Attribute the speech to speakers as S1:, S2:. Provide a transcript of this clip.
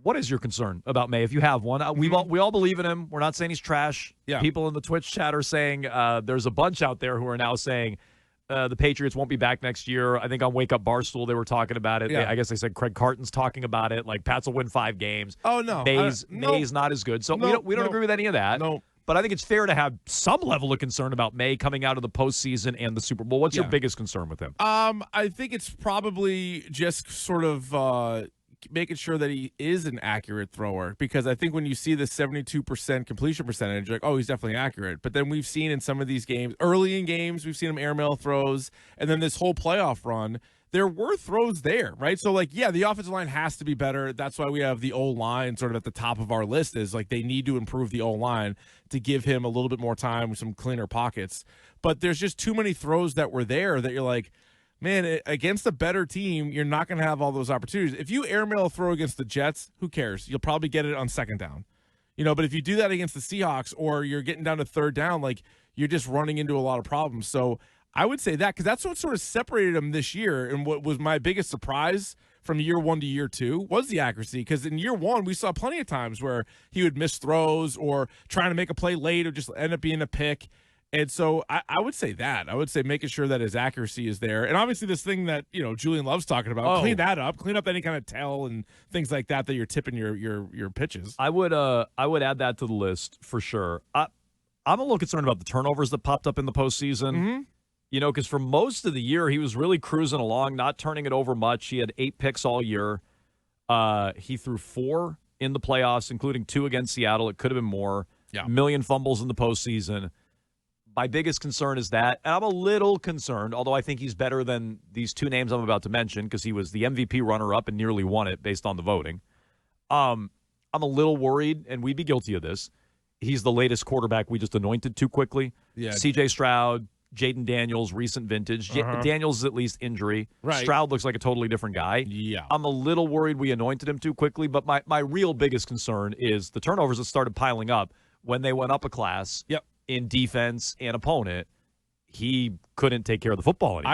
S1: What is your concern about Maye, if you have one? We all believe in him. We're not saying he's trash.
S2: Yeah.
S1: People in the Twitch chat are saying there's a bunch out there who are now saying the Patriots won't be back next year. I think on Wake Up Barstool they were talking about it.
S2: Yeah.
S1: I guess they said Craig Carton's talking about it. Like, Pats will win 5 games.
S2: Oh, no.
S1: Maye's not as good. So we don't agree with any of that.
S2: No.
S1: But I think it's fair to have some level of concern about Maye coming out of the postseason and the Super Bowl. What's your biggest concern with him?
S2: I think it's probably just sort of making sure that he is an accurate thrower, because I think when you see the 72% completion percentage, like, oh, he's definitely accurate. But then we've seen in some of these games, early in games, we've seen him airmail throws, and then this whole playoff run, there were throws there, right? So, like, yeah, the offensive line has to be better. That's why we have the O-line sort of at the top of our list, is like they need to improve the O-line to give him a little bit more time with some cleaner pockets. But there's just too many throws that were there that you're like, man, against a better team, you're not going to have all those opportunities. If you airmail a throw against the Jets, who cares? You'll probably get it on second down. But if you do that against the Seahawks, or you're getting down to third down, like, you're just running into a lot of problems. So I would say that, because that's what sort of separated him this year. And what was my biggest surprise from year 1 to year 2 was the accuracy. Because in year 1, we saw plenty of times where he would miss throws or trying to make a play late or just end up being a pick. And so I would say that. I would say making sure that his accuracy is there. And obviously this thing that, Julian loves talking about, clean that up. Clean up any kind of tell and things like that you're tipping your pitches.
S1: I would add that to the list for sure. I'm a little concerned about the turnovers that popped up in the postseason.
S2: Mm-hmm.
S1: Because for most of the year, he was really cruising along, not turning it over much. He had 8 picks all year. He threw 4 in the playoffs, including 2 against Seattle. It could have been more.
S2: Yeah.
S1: 1 million fumbles in the postseason. My biggest concern is that, and I'm a little concerned, although I think he's better than these 2 names I'm about to mention, because he was the MVP runner-up and nearly won it based on the voting. I'm a little worried, and we'd be guilty of this. He's the latest quarterback we just anointed too quickly.
S2: Yeah.
S1: C.J. Stroud, Jaden Daniels, recent vintage. Daniels is at least injury.
S2: Right.
S1: Stroud looks like a totally different guy.
S2: Yeah.
S1: I'm a little worried we anointed him too quickly, but my real biggest concern is the turnovers that started piling up when they went up a class.
S2: Yep.
S1: In defense and opponent. He couldn't take care of the football anymore.